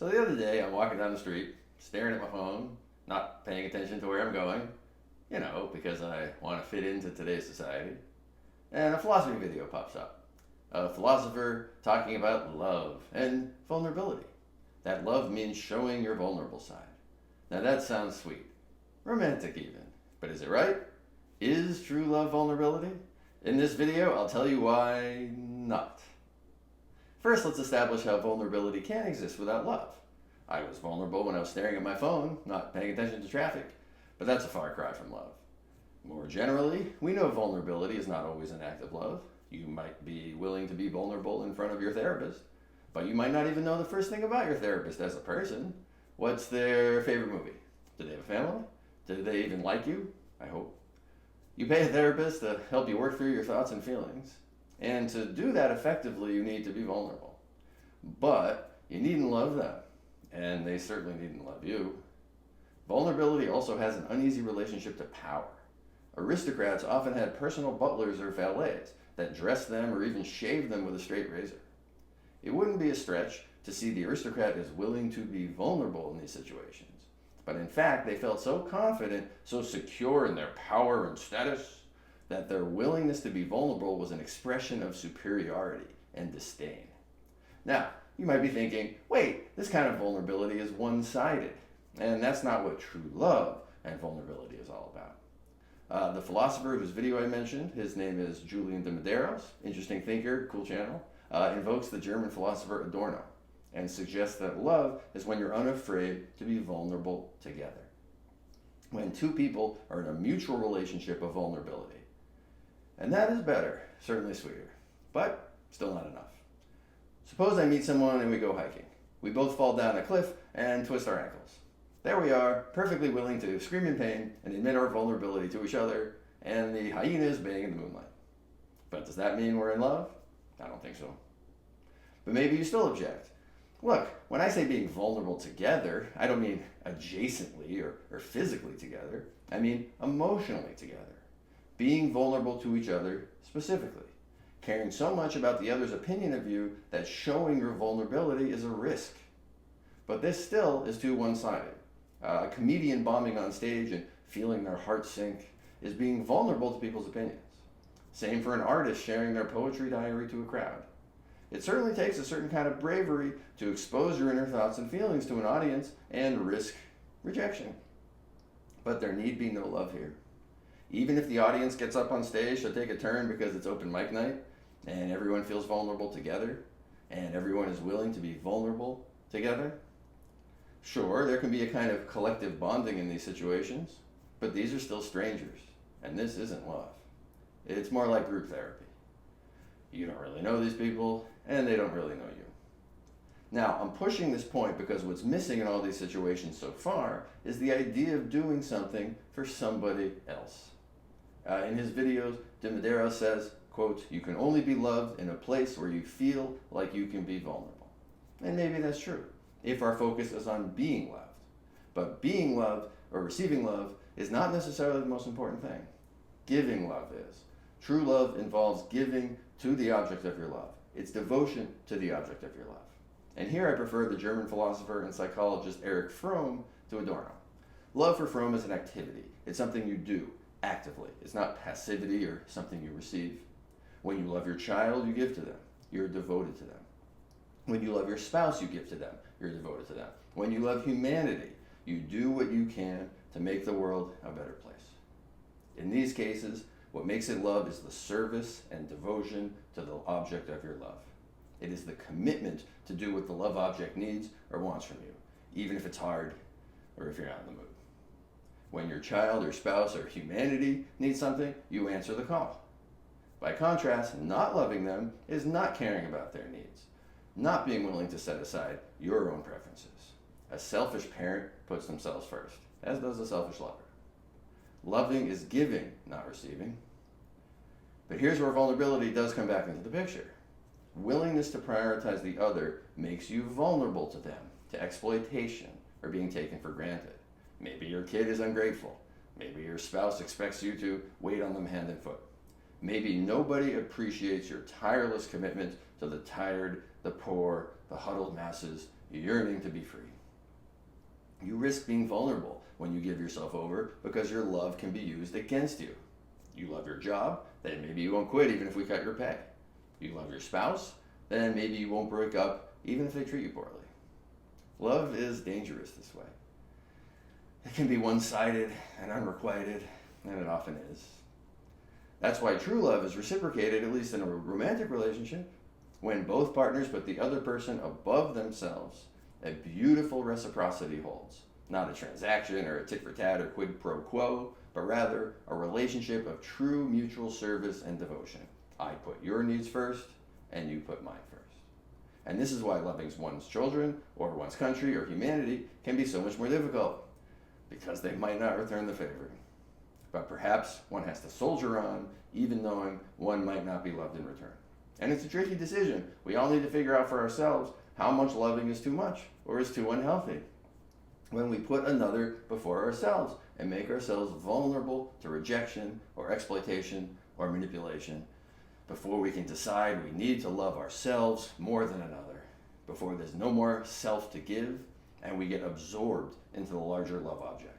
So the other day, I'm walking down the street, staring at my phone, not paying attention to where I'm going, because I want to fit into today's society. And a philosophy video pops up. A philosopher talking about love and vulnerability. That love means showing your vulnerable side. Now that sounds sweet. Romantic even. But is it right? Is true love vulnerability? In this video, I'll tell you why not. First, let's establish how vulnerability can exist without love. I was vulnerable when I was staring at my phone, not paying attention to traffic, but that's a far cry from love. More generally, we know vulnerability is not always an act of love. You might be willing to be vulnerable in front of your therapist, but you might not even know the first thing about your therapist as a person. What's their favorite movie? Do they have a family? Do they even like you? I hope. You pay a therapist to help you work through your thoughts and feelings. And to do that effectively, you need to be vulnerable. But you needn't love them, and they certainly needn't love you. Vulnerability also has an uneasy relationship to power. Aristocrats often had personal butlers or valets that dressed them or even shaved them with a straight razor. It wouldn't be a stretch to see the aristocrat as willing to be vulnerable in these situations. But in fact, they felt so confident, so secure in their power and status, that their willingness to be vulnerable was an expression of superiority and disdain. Now, you might be thinking, wait, this kind of vulnerability is one-sided, and that's not what true love and vulnerability is all about. The philosopher whose video I mentioned, his name is Julian de Medeiros, interesting thinker, cool channel, invokes the German philosopher Adorno and suggests that love is when you're unafraid to be vulnerable together. When two people are in a mutual relationship of vulnerability. And that is better, certainly sweeter, but still not enough. Suppose I meet someone and we go hiking. We both fall down a cliff and twist our ankles. There we are, perfectly willing to scream in pain and admit our vulnerability to each other, and the hyenas baying in the moonlight. But does that mean we're in love? I don't think so. But maybe you still object. Look, when I say being vulnerable together, I don't mean adjacently or physically together. I mean emotionally together. Being vulnerable to each other specifically. Caring so much about the other's opinion of you that showing your vulnerability is a risk. But this still is too one-sided. A comedian bombing on stage and feeling their heart sink is being vulnerable to people's opinions. Same for an artist sharing their poetry diary to a crowd. It certainly takes a certain kind of bravery to expose your inner thoughts and feelings to an audience and risk rejection. But there need be no love here. Even if the audience gets up on stage to take a turn because it's open mic night, and everyone feels vulnerable together, and everyone is willing to be vulnerable together. Sure, there can be a kind of collective bonding in these situations, but these are still strangers, and this isn't love. It's more like group therapy. You don't really know these people, and they don't really know you. Now, I'm pushing this point because what's missing in all these situations so far is the idea of doing something for somebody else. In his videos, de Medeiros says, quote, "You can only be loved in a place where you feel like you can be vulnerable." And maybe that's true, if our focus is on being loved. But being loved or receiving love is not necessarily the most important thing. Giving love is. True love involves giving to the object of your love. It's devotion to the object of your love. And here I prefer the German philosopher and psychologist Erich Fromm to Adorno. Love for Fromm is an activity. It's something you do actively. It's not passivity or something you receive. When you love your child, you give to them. You're devoted to them. When you love your spouse, you give to them. You're devoted to them. When you love humanity, you do what you can to make the world a better place. In these cases, what makes it love is the service and devotion to the object of your love. It is the commitment to do what the love object needs or wants from you, even if it's hard or if you're not in the mood. When your child or spouse or humanity needs something, you answer the call. By contrast, not loving them is not caring about their needs, not being willing to set aside your own preferences. A selfish parent puts themselves first, as does a selfish lover. Loving is giving, not receiving. But here's where vulnerability does come back into the picture. Willingness to prioritize the other makes you vulnerable to them, to exploitation, or being taken for granted. Maybe your kid is ungrateful. Maybe your spouse expects you to wait on them hand and foot. Maybe nobody appreciates your tireless commitment to the tired, the poor, the huddled masses yearning to be free. You risk being vulnerable when you give yourself over because your love can be used against you. You love your job, then maybe you won't quit even if we cut your pay. You love your spouse, then maybe you won't break up even if they treat you poorly. Love is dangerous this way. It can be one-sided and unrequited, and it often is. That's why true love is reciprocated, at least in a romantic relationship. When both partners put the other person above themselves, a beautiful reciprocity holds. Not a transaction or a tit for tat or quid pro quo, but rather a relationship of true mutual service and devotion. I put your needs first, and you put mine first. And this is why loving one's children, or one's country, or humanity can be so much more difficult, because they might not return the favor. But perhaps one has to soldier on, even knowing one might not be loved in return. And it's a tricky decision. We all need to figure out for ourselves how much loving is too much, or is too unhealthy. When we put another before ourselves and make ourselves vulnerable to rejection or exploitation or manipulation, before we can decide we need to love ourselves more than another, before there's no more self to give, and we get absorbed into the larger love object.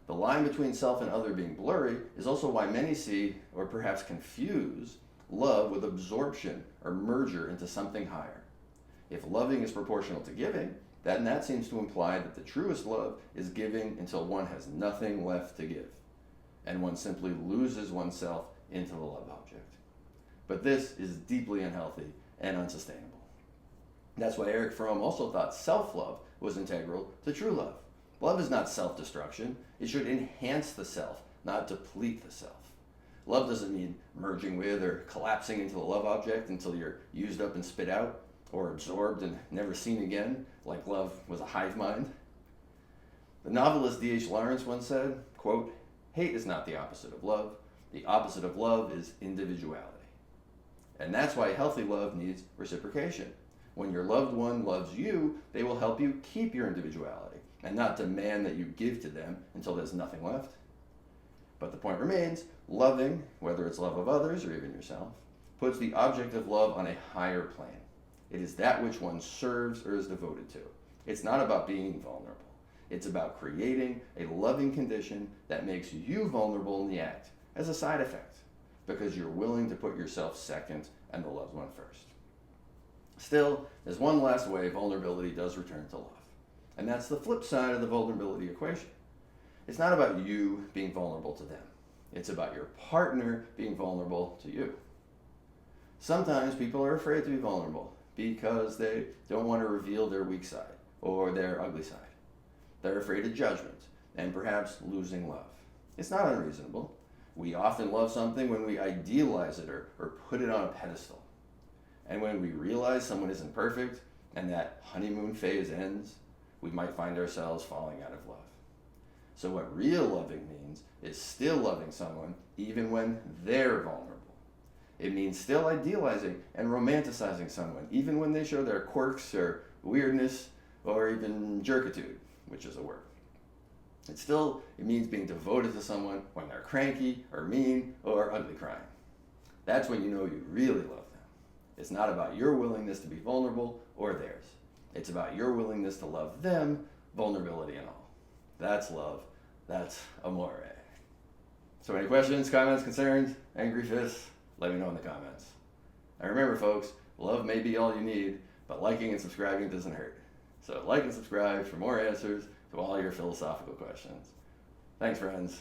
The line between self and other being blurry is also why many see, or perhaps confuse, love with absorption or merger into something higher. If loving is proportional to giving, then that seems to imply that the truest love is giving until one has nothing left to give, and one simply loses oneself into the love object. But this is deeply unhealthy and unsustainable. That's why Erich Fromm also thought self-love was integral to true love. Love is not self-destruction. It should enhance the self, not deplete the self. Love doesn't mean merging with or collapsing into the love object until you're used up and spit out, or absorbed and never seen again, like love was a hive mind. The novelist D.H. Lawrence once said, quote, "Hate is not the opposite of love. The opposite of love is individuality." And that's why healthy love needs reciprocation. When your loved one loves you, they will help you keep your individuality and not demand that you give to them until there's nothing left. But the point remains, loving, whether it's love of others or even yourself, puts the object of love on a higher plane. It is that which one serves or is devoted to. It's not about being vulnerable. It's about creating a loving condition that makes you vulnerable in the act as a side effect, because you're willing to put yourself second and the loved one first. Still, there's one last way vulnerability does return to love, and that's the flip side of the vulnerability equation. It's not about you being vulnerable to them. It's about your partner being vulnerable to you. Sometimes people are afraid to be vulnerable because they don't want to reveal their weak side or their ugly side. They're afraid of judgment and perhaps losing love. It's not unreasonable. We often love something when we idealize it or put it on a pedestal. And when we realize someone isn't perfect and that honeymoon phase ends, we might find ourselves falling out of love. So what real loving means is still loving someone even when they're vulnerable. It means still idealizing and romanticizing someone even when they show their quirks or weirdness or even jerkitude, which is a word. It means being devoted to someone when they're cranky or mean or ugly crying. That's when you know you really love them. It's not about your willingness to be vulnerable or theirs. It's about your willingness to love them, vulnerability and all. That's love. That's amore. So any questions, comments, concerns, angry fists? Let me know in the comments. And remember, folks, love may be all you need, but liking and subscribing doesn't hurt. So like and subscribe for more answers to all your philosophical questions. Thanks, friends.